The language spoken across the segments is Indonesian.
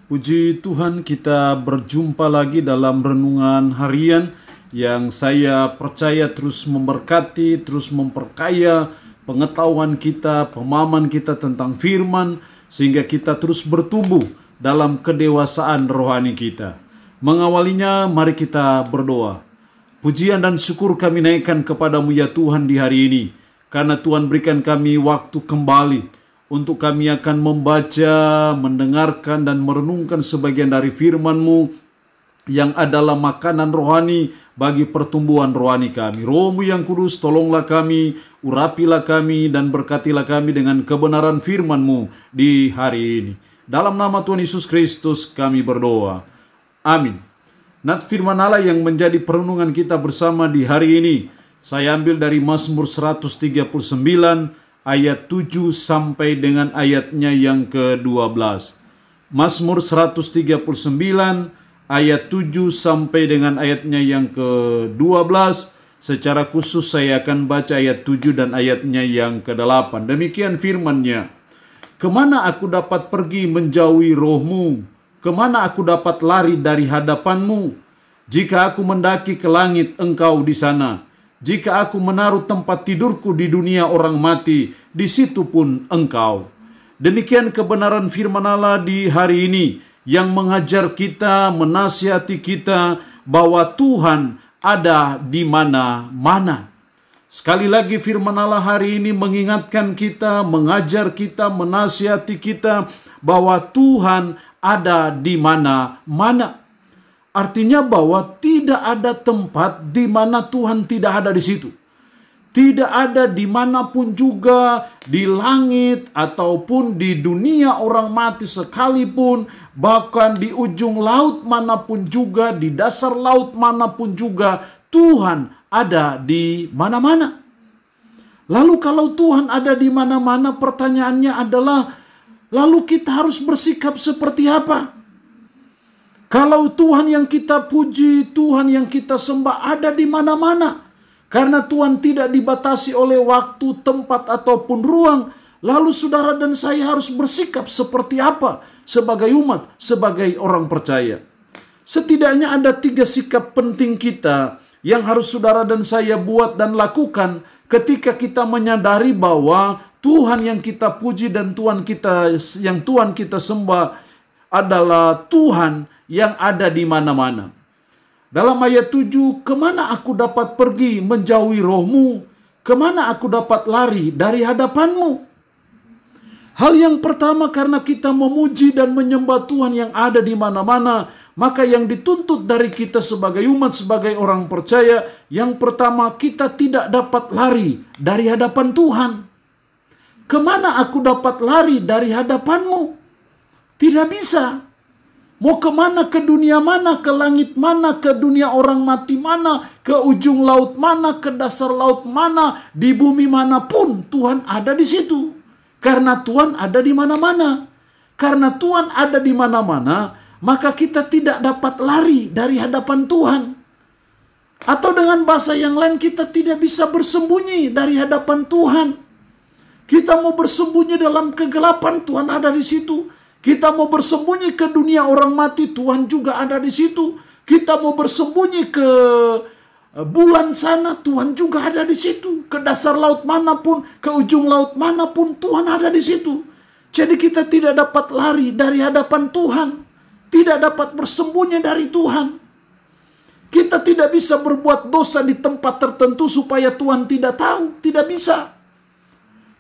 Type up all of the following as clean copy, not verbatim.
Puji Tuhan, kita berjumpa lagi dalam renungan harian yang saya percaya terus memberkati, terus memperkaya pengetahuan kita, pemahaman kita tentang firman, sehingga kita terus bertumbuh dalam kedewasaan rohani kita. Mengawalinya, mari kita berdoa. Pujian dan syukur kami naikkan kepadamu ya Tuhan di hari ini, karena Tuhan berikan kami waktu kembali untuk kami akan membaca, mendengarkan, dan merenungkan sebagian dari firman-Mu yang adalah makanan rohani bagi pertumbuhan rohani kami. Roh-Mu yang kudus, tolonglah kami, urapilah kami, dan berkatilah kami dengan kebenaran firman-Mu di hari ini. Dalam nama Tuhan Yesus Kristus kami berdoa. Amin. Nats firman Allah yang menjadi perenungan kita bersama di hari ini, saya ambil dari Mazmur 139, ayat 7 sampai dengan ayatnya yang ke-12. Mazmur 139 ayat 7 sampai dengan ayatnya yang ke-12. Secara khusus saya akan baca ayat 7 dan ayatnya yang ke-8. Demikian firman-Nya. Kemana aku dapat pergi menjauhi roh-Mu? Kemana aku dapat lari dari hadapan-Mu? Jika aku mendaki ke langit, Engkau di sana. Jika aku menaruh tempat tidurku di dunia orang mati, di situ pun Engkau. Demikian kebenaran firman Allah di hari ini yang mengajar kita, menasihati kita bahwa Tuhan ada di mana-mana. Sekali lagi firman Allah hari ini mengingatkan kita, mengajar kita, menasihati kita bahwa Tuhan ada di mana-mana. Artinya bahwa tidak ada tempat di mana Tuhan tidak ada di situ. Tidak ada dimanapun juga, di langit ataupun di dunia orang mati sekalipun, bahkan di ujung laut manapun juga, di dasar laut manapun juga, Tuhan ada di mana-mana. Lalu kalau Tuhan ada di mana-mana, pertanyaannya adalah, lalu kita harus bersikap seperti apa? Kalau Tuhan yang kita puji, Tuhan yang kita sembah ada di mana-mana. Karena Tuhan tidak dibatasi oleh waktu, tempat, ataupun ruang. Lalu saudara dan saya harus bersikap seperti apa sebagai umat, sebagai orang percaya. Setidaknya ada 3 sikap penting kita yang harus saudara dan saya buat dan lakukan ketika kita menyadari bahwa Tuhan yang kita puji dan Tuhan kita sembah adalah Tuhan yang ada di mana-mana. Dalam ayat 7, kemana aku dapat pergi menjauhi roh-Mu? Kemana aku dapat lari dari hadapan-Mu? Hal yang pertama, karena kita memuji dan menyembah Tuhan yang ada di mana-mana, maka yang dituntut dari kita sebagai umat, sebagai orang percaya, yang pertama, kita tidak dapat lari dari hadapan Tuhan. Kemana aku dapat lari dari hadapan-Mu? Tidak bisa. Mau kemana, ke dunia mana, ke langit mana, ke dunia orang mati mana, ke ujung laut mana, ke dasar laut mana, di bumi manapun, Tuhan ada di situ. Karena Tuhan ada di mana-mana. Karena Tuhan ada di mana-mana, maka kita tidak dapat lari dari hadapan Tuhan. Atau dengan bahasa yang lain, kita tidak bisa bersembunyi dari hadapan Tuhan. Kita mau bersembunyi dalam kegelapan, Tuhan ada di situ. Kita mau bersembunyi ke dunia orang mati, Tuhan juga ada di situ. Kita mau bersembunyi ke bulan sana, Tuhan juga ada di situ. Ke dasar laut manapun, ke ujung laut manapun, Tuhan ada di situ. Jadi kita tidak dapat lari dari hadapan Tuhan. Tidak dapat bersembunyi dari Tuhan. Kita tidak bisa berbuat dosa di tempat tertentu supaya Tuhan tidak tahu. Tidak bisa.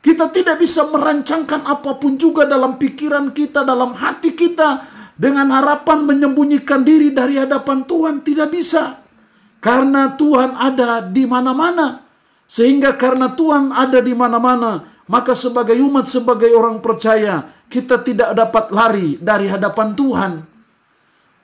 Kita tidak bisa merancangkan apapun juga dalam pikiran kita, dalam hati kita, dengan harapan menyembunyikan diri dari hadapan Tuhan. Tidak bisa. Karena Tuhan ada di mana-mana. Sehingga karena Tuhan ada di mana-mana, maka sebagai umat, sebagai orang percaya, kita tidak dapat lari dari hadapan Tuhan.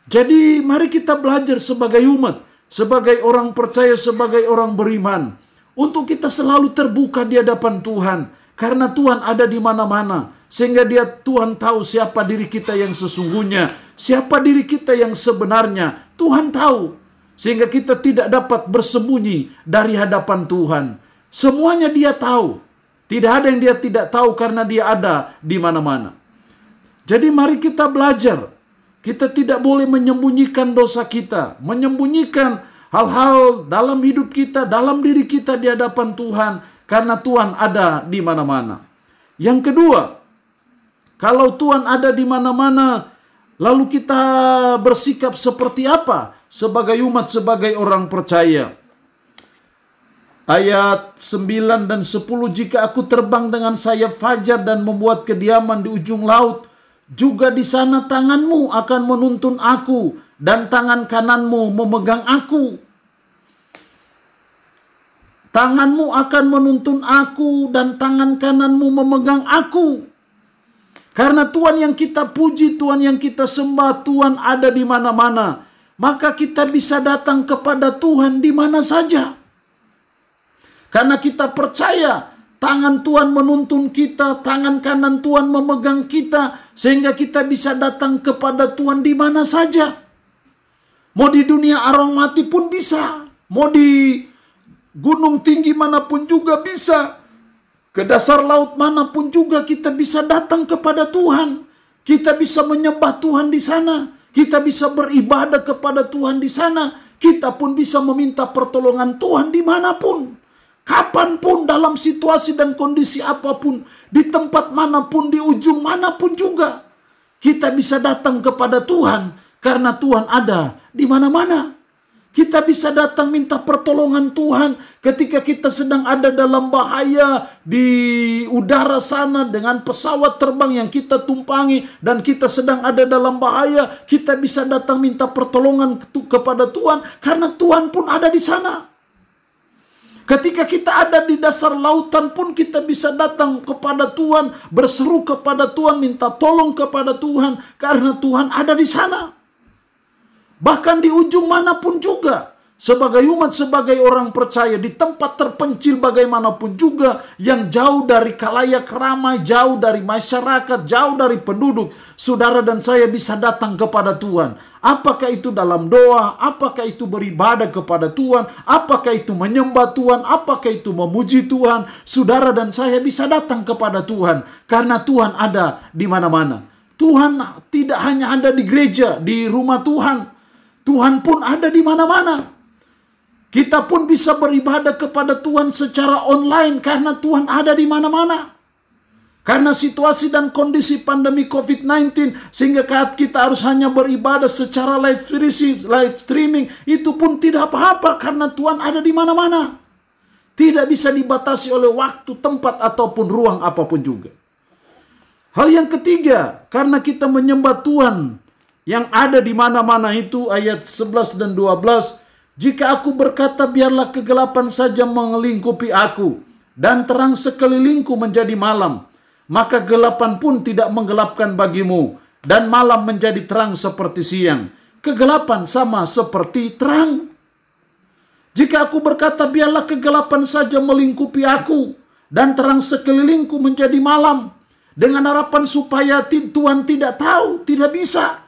Jadi mari kita belajar sebagai umat, sebagai orang percaya, sebagai orang beriman, untuk kita selalu terbuka di hadapan Tuhan. Karena Tuhan ada di mana-mana. Sehingga Tuhan tahu siapa diri kita yang sesungguhnya. Siapa diri kita yang sebenarnya. Tuhan tahu. Sehingga kita tidak dapat bersembunyi dari hadapan Tuhan. Semuanya Dia tahu. Tidak ada yang Dia tidak tahu karena Dia ada di mana-mana. Jadi mari kita belajar Kita tidak boleh menyembunyikan dosa kita, menyembunyikan hal-hal dalam hidup kita, dalam diri kita di hadapan Tuhan, karena Tuhan ada di mana-mana. Yang kedua, kalau Tuhan ada di mana-mana, lalu kita bersikap seperti apa sebagai umat, sebagai orang percaya? Ayat 9 dan 10, jika aku terbang dengan sayap fajar dan membuat kediaman di ujung laut, juga di sana tanganmu akan menuntun aku dan tangan kananmu memegang aku. Tanganmu akan menuntun aku dan tangan kananmu memegang aku. Karena Tuhan yang kita puji, Tuhan yang kita sembah, Tuhan ada di mana-mana. Maka kita bisa datang kepada Tuhan di mana saja. Karena kita percaya tangan Tuhan menuntun kita, tangan kanan Tuhan memegang kita, sehingga kita bisa datang kepada Tuhan di mana saja. Mau di dunia arwah mati pun bisa, mau di gunung tinggi manapun juga bisa, ke dasar laut manapun juga kita bisa datang kepada Tuhan. Kita bisa menyembah Tuhan di sana, kita bisa beribadah kepada Tuhan di sana, kita pun bisa meminta pertolongan Tuhan dimanapun. Kapanpun, dalam situasi dan kondisi apapun, di tempat manapun, di ujung manapun juga, kita bisa datang kepada Tuhan karena Tuhan ada di mana-mana. Kita bisa datang minta pertolongan Tuhan ketika kita sedang ada dalam bahaya di udara sana dengan pesawat terbang yang kita tumpangi dan kita sedang ada dalam bahaya. Kita bisa datang minta pertolongan kepada Tuhan karena Tuhan pun ada di sana. Ketika kita ada di dasar lautan pun kita bisa datang kepada Tuhan, berseru kepada Tuhan, minta tolong kepada Tuhan, karena Tuhan ada di sana. Bahkan di ujung manapun juga, sebagai umat, sebagai orang percaya, di tempat terpencil bagaimanapun juga, yang jauh dari khalayak ramai, jauh dari masyarakat, jauh dari penduduk, saudara dan saya bisa datang kepada Tuhan. Apakah itu dalam doa, apakah itu beribadah kepada Tuhan, apakah itu menyembah Tuhan, apakah itu memuji Tuhan, saudara dan saya bisa datang kepada Tuhan, karena Tuhan ada di mana-mana. Tuhan tidak hanya ada di gereja, di rumah Tuhan, Tuhan pun ada di mana-mana. Kita pun bisa beribadah kepada Tuhan secara online karena Tuhan ada di mana-mana. Karena situasi dan kondisi pandemi COVID-19, sehingga kita harus hanya beribadah secara live streaming, itu pun tidak apa-apa karena Tuhan ada di mana-mana. Tidak bisa dibatasi oleh waktu, tempat, ataupun ruang apapun juga. Hal yang ketiga, karena kita menyembah Tuhan yang ada di mana-mana itu, ayat 11 dan 12, jika aku berkata biarlah kegelapan saja melingkupi aku dan terang sekelilingku menjadi malam, maka gelapan pun tidak menggelapkan bagimu dan malam menjadi terang seperti siang. Kegelapan sama seperti terang. Jika aku berkata biarlah kegelapan saja melingkupi aku dan terang sekelilingku menjadi malam, dengan harapan supaya Tuhan tidak tahu, tidak bisa.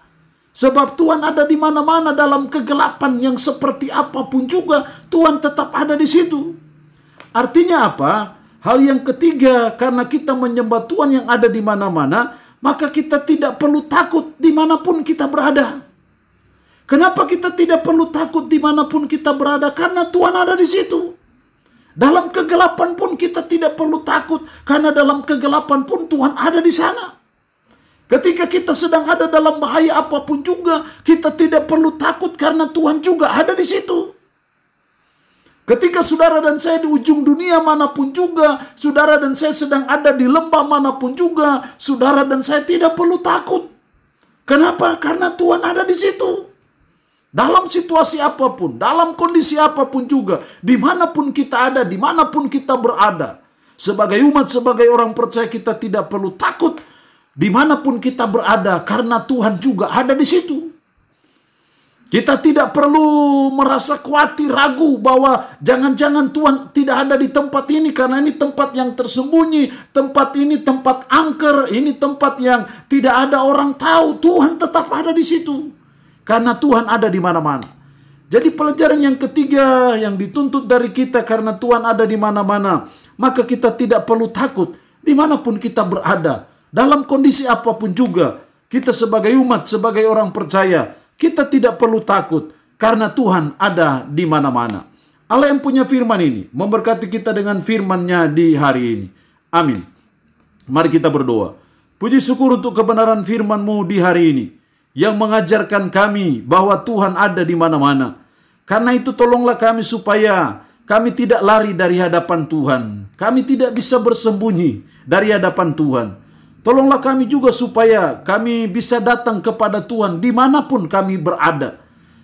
Sebab Tuhan ada di mana-mana, dalam kegelapan yang seperti apapun juga Tuhan tetap ada di situ. Artinya apa? Hal yang ketiga, karena kita menyembah Tuhan yang ada di mana-mana, maka kita tidak perlu takut dimanapun kita berada. Kenapa kita tidak perlu takut dimanapun kita berada? Karena Tuhan ada di situ. Dalam kegelapan pun kita tidak perlu takut, karena dalam kegelapan pun Tuhan ada di sana. Ketika kita sedang ada dalam bahaya apapun juga, kita tidak perlu takut karena Tuhan juga ada di situ. Ketika saudara dan saya di ujung dunia manapun juga, saudara dan saya sedang ada di lembah manapun juga, saudara dan saya tidak perlu takut. Kenapa? Karena Tuhan ada di situ. Dalam situasi apapun, dalam kondisi apapun juga, dimanapun kita ada, dimanapun kita berada, sebagai umat, sebagai orang percaya, kita tidak perlu takut dimanapun kita berada, karena Tuhan juga ada di situ. Kita tidak perlu merasa khawatir, ragu bahwa jangan-jangan Tuhan tidak ada di tempat ini karena ini tempat yang tersembunyi, tempat ini tempat angker, ini tempat yang tidak ada orang tahu. Tuhan tetap ada di situ karena Tuhan ada di mana-mana. Jadi pelajaran yang ketiga yang dituntut dari kita, karena Tuhan ada di mana-mana, maka kita tidak perlu takut dimanapun kita berada. Dalam kondisi apapun juga, Kita sebagai umat, sebagai orang percaya, kita tidak perlu takut karena Tuhan ada di mana-mana. Allah yang punya firman ini memberkati kita dengan firman-Nya di hari ini. Amin. Mari kita berdoa. Puji syukur untuk kebenaran firman-Mu di hari ini yang mengajarkan kami bahwa Tuhan ada di mana-mana. Karena itu tolonglah kami supaya kami tidak lari dari hadapan Tuhan. Kami tidak bisa bersembunyi dari hadapan Tuhan. Tolonglah kami juga supaya kami bisa datang kepada Tuhan dimanapun kami berada.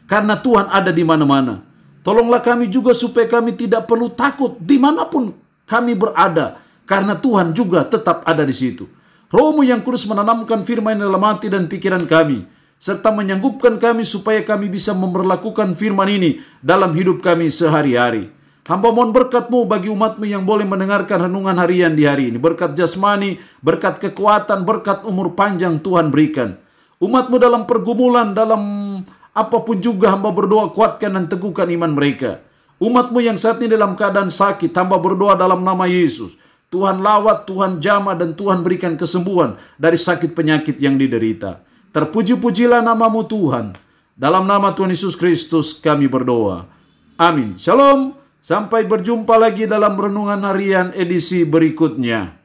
Karena Tuhan ada di mana-mana. Tolonglah kami juga supaya kami tidak perlu takut dimanapun kami berada. Karena Tuhan juga tetap ada di situ. Roh-Mu yang kudus menanamkan firman dalam hati dan pikiran kami. Serta menyanggupkan kami supaya kami bisa memperlakukan firman ini dalam hidup kami sehari-hari. Hamba mohon berkat-Mu bagi umat-Mu yang boleh mendengarkan renungan harian di hari ini. Berkat jasmani, berkat kekuatan, berkat umur panjang Tuhan berikan. Umat-Mu dalam pergumulan, dalam apapun juga hamba berdoa kuatkan dan teguhkan iman mereka. Umat-Mu yang saat ini dalam keadaan sakit, hamba berdoa dalam nama Yesus. Tuhan lawat, Tuhan jamah, dan Tuhan berikan kesembuhan dari sakit penyakit yang diderita. Terpuji-pujilah nama-Mu Tuhan. Dalam nama Tuhan Yesus Kristus kami berdoa. Amin. Shalom. Sampai berjumpa lagi dalam renungan harian edisi berikutnya.